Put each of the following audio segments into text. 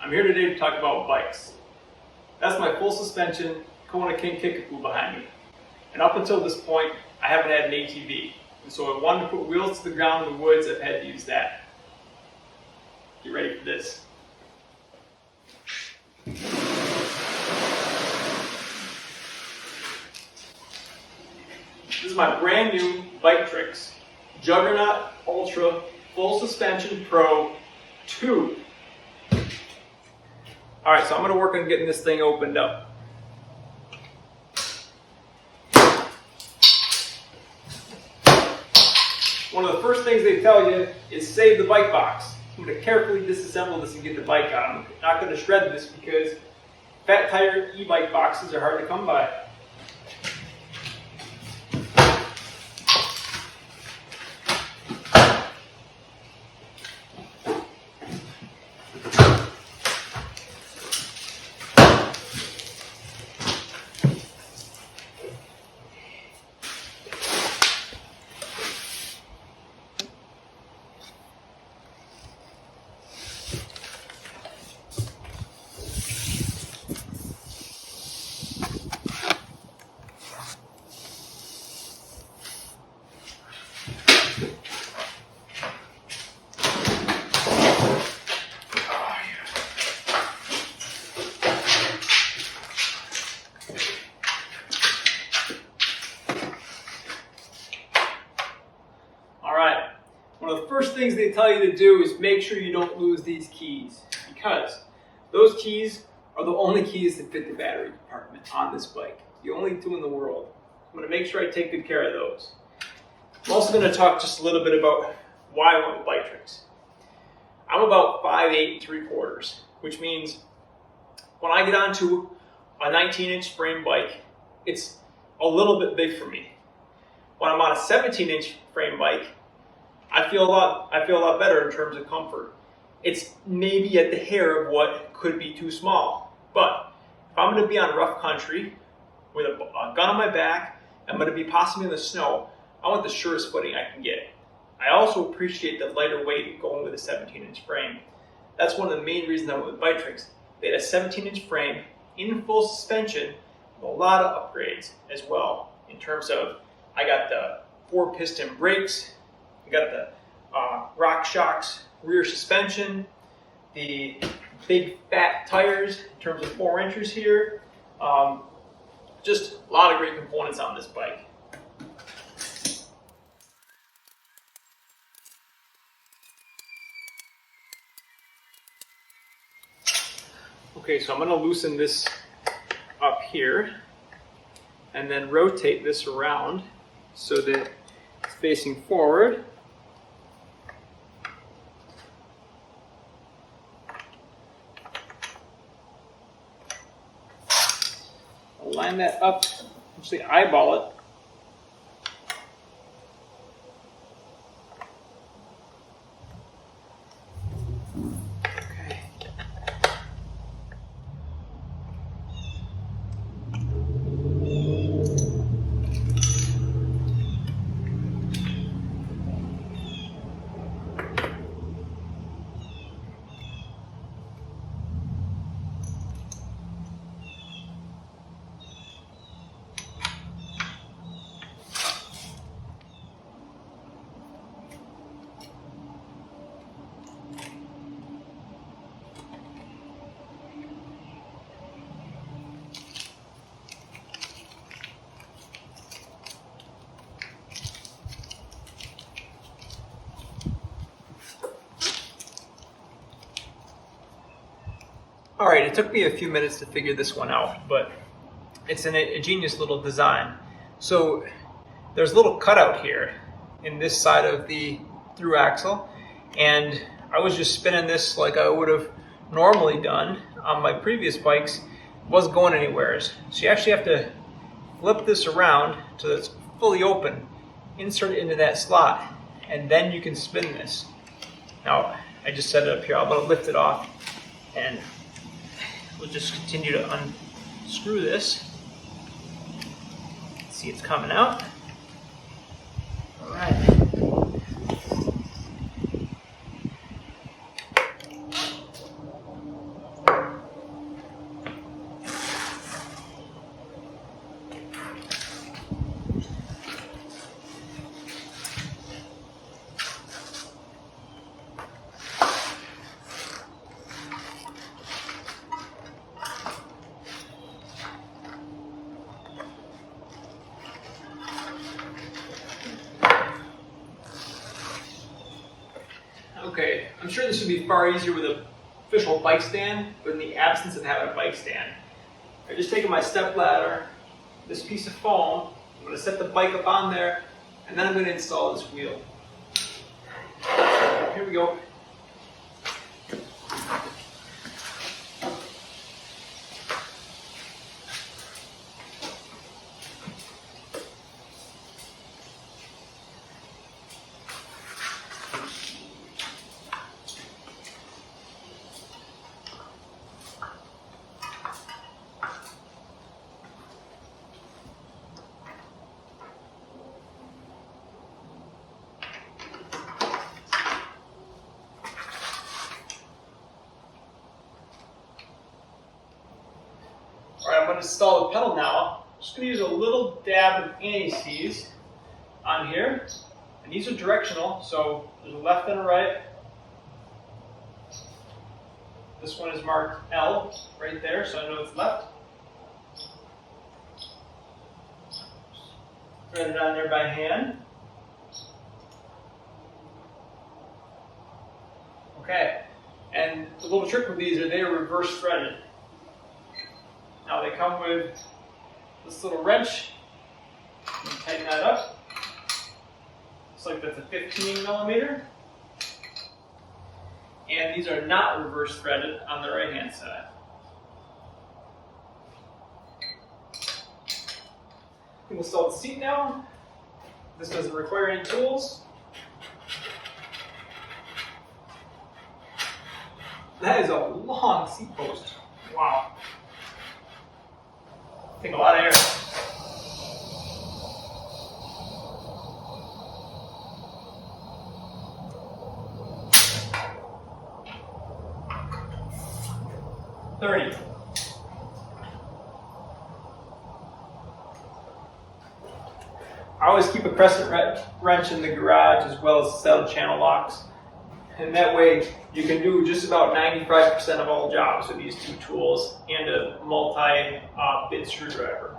I'm here today to talk about bikes. That's my full suspension Kona King Kickapoo behind me. And up until this point, I haven't had an ATV. And so I wanted to put wheels to the ground in the woods. I've had to use that. Get ready for this. This is my brand new Biktrix Juggernaut Ultra Full Suspension Pro 2. Alright, so I'm going to work on getting this thing opened up. One of the first things they tell you is save the bike box. I'm going to carefully disassemble this and get the bike out. I'm not going to shred this because fat tire e-bike boxes are hard to come by. One of the first things they tell you to do is make sure you don't lose these keys, because those keys are the only keys that fit the battery compartment on this bike. The only two in the world. I'm going to make sure I take good care of those. I'm also going to talk just a little bit about why I went with Biktrix. I'm about 5'8" 3/4", which means when I get onto a 19-inch frame bike, it's a little bit big for me. When I'm on a 17-inch frame bike, I feel a lot better in terms of comfort. It's maybe at the hair of what could be too small. But if I'm going to be on rough country with a gun on my back, I'm going to be possibly in the snow, I want the surest footing I can get. I also appreciate the lighter weight of going with a 17-inch frame. That's one of the main reasons I went with Biktrix. They had a 17-inch frame in full suspension with a lot of upgrades as well. In terms of, I got the 4-piston brakes, I got the RockShox rear suspension, the big fat tires in terms of 4 inches here. Just a lot of great components on this bike. Okay, so I'm going to loosen this up here and then rotate this around so that it's facing forward. I'll line that up, actually eyeball it. Alright, it took me a few minutes to figure this one out, but it's a genius little design. So there's a little cutout here in this side of the through axle, and I was just spinning this like I would have normally done on my previous bikes. It wasn't going anywhere. So you actually have to flip this around so that it's fully open, insert it into that slot, and then you can spin this. Now, I just set it up here. I'm going to lift it off, and we'll just continue to unscrew this. See, it's coming out. All right. I'm sure this would be far easier with an official bike stand, but in the absence of having a bike stand, I'm just taking my step ladder, this piece of foam, I'm going to set the bike up on there, and then I'm going to install this wheel. Here we go. Alright, I'm going to install the pedal now. I'm just going to use a little dab of anti-seize on here. And these are directional, so there's a left and a right. This one is marked L right there, so I know it's left. Thread it on there by hand. Okay, and the little trick with these are they are reverse threaded. Now they come with this little wrench. You can tighten that up. Looks like that's a 15 millimeter. And these are not reverse threaded on the right hand side. We can install the seat now. This doesn't require any tools. That is a long seat post. Wow. Take a lot of air. $30. I always keep a crescent wrench in the garage as well as a set of channel locks. And that way you can do just about 95% of all jobs with these two tools and a multi-bit screwdriver.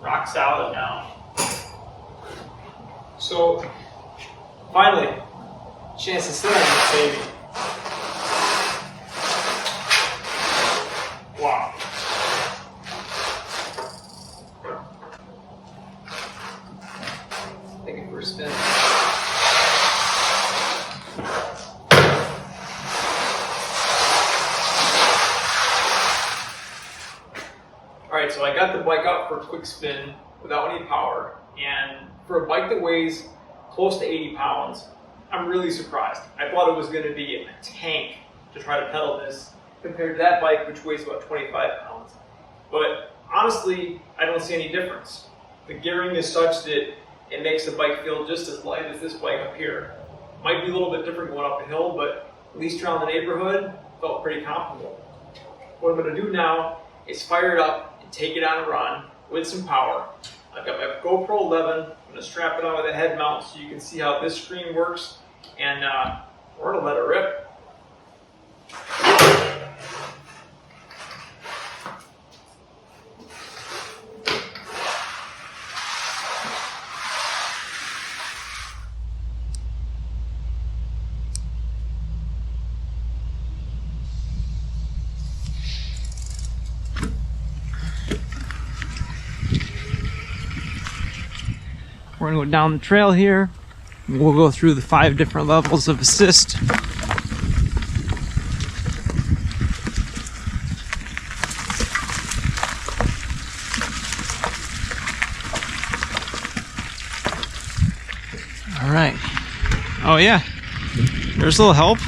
Rock solid now. So finally, chance to sit on this baby. Wow. Take it for a spin. Alright, so I got the bike out for a quick spin without any power, and for a bike that weighs close to 80 pounds, I'm really surprised. I thought it was going to be a tank to try to pedal this compared to that bike, which weighs about 25 pounds. But honestly, I don't see any difference. The gearing is such that it makes the bike feel just as light as this bike up here. Might be a little bit different going up a hill, but at least around the neighborhood, felt pretty comfortable. What I'm going to do now is fire it up and take it on a run with some power. I've got my GoPro 11. I'm going to strap it on with a head mount so you can see how this screen works, and we're going to let it rip. We're going to go down the trail here. We'll go through the 5 different levels of assist. All right. Oh yeah, there's a little help.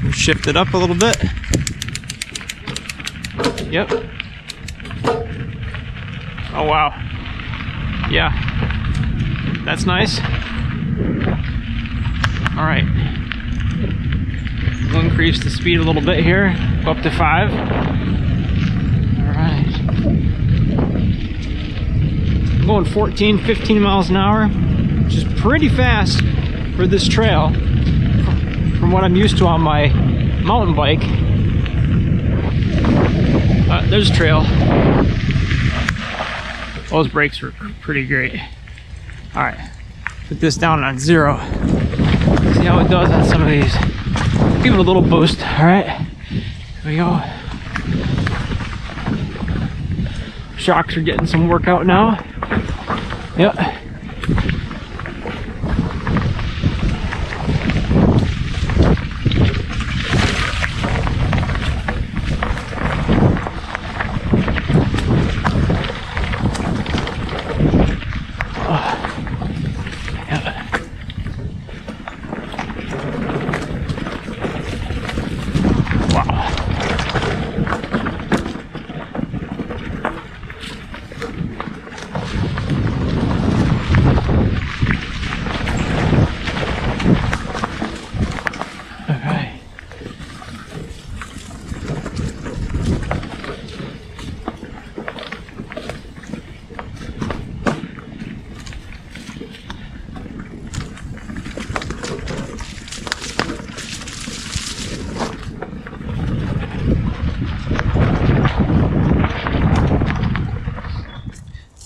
We'll shift it up a little bit. Yep. Oh wow. Yeah. That's nice. All right. We'll increase the speed a little bit here. Go up to 5. All right. I'm going 14, 15 miles an hour, which is pretty fast for this trail from what I'm used to on my mountain bike. There's a trail. Those brakes were pretty great. All right, put this down on 0. See how it does on some of these. Give it a little boost. All right, here we go. Shocks are getting some workout now. Yep.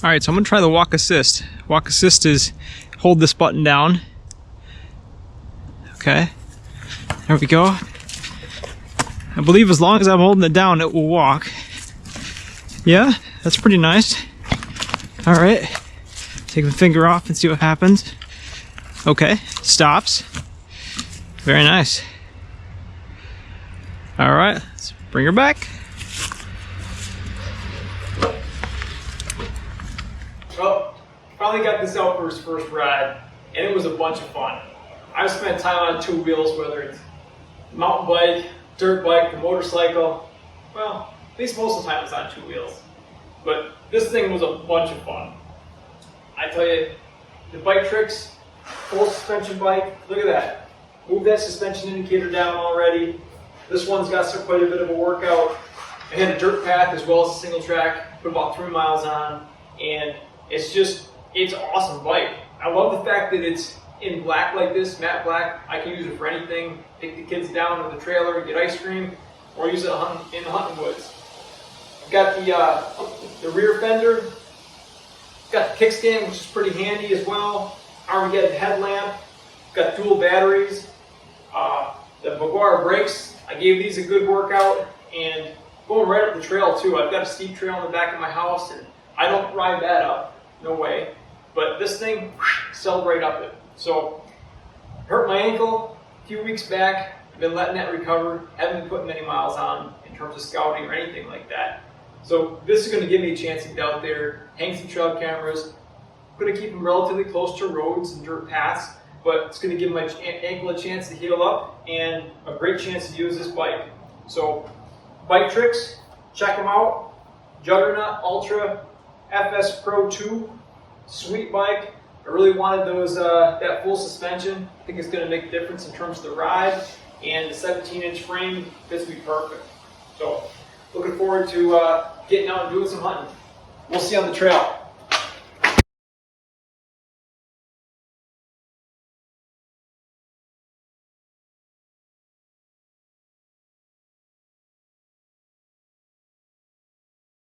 All right, so I'm gonna try the walk assist. Walk assist is hold this button down. Okay, there we go. I believe as long as I'm holding it down, it will walk. Yeah, that's pretty nice. All right, take the finger off and see what happens. Okay, stops. Very nice. All right, let's bring her back. Well, finally got this out for his first ride, and it was a bunch of fun. I've spent time on 2 wheels, whether it's mountain bike, dirt bike, the motorcycle. Well, at least most of the time it's on 2 wheels. But this thing was a bunch of fun. I tell you, the Biktrix full suspension bike, look at that. Move that suspension indicator down already. This one's got quite a bit of a workout. I had a dirt path as well as a single track, put about 3 miles on, and it's an awesome bike. I love the fact that it's in black like this, matte black. I can use it for anything. Take the kids down to the trailer and get ice cream, or use it in the hunting woods. I've got the rear fender. Got the kickstand, which is pretty handy as well. Armageddon headlamp. Got dual batteries. The Buck brakes. I gave these a good workout, and going right up the trail too. I've got a steep trail in the back of my house, and I don't ride that up. No way. But this thing, sailed right up it. So, hurt my ankle a few weeks back. I've been letting that recover. Haven't been putting many miles on in terms of scouting or anything like that. So this is going to give me a chance to get out there, hang some trail cameras. I'm going to keep them relatively close to roads and dirt paths, but it's going to give my ankle a chance to heal up and a great chance to use this bike. So, Biktrix, check them out. Juggernaut Ultra FS Pro 2, sweet bike. I really wanted those that full suspension. I think it's going to make a difference in terms of the ride, and the 17-inch frame fits me perfect. So, looking forward to getting out and doing some hunting. We'll see you on the trail.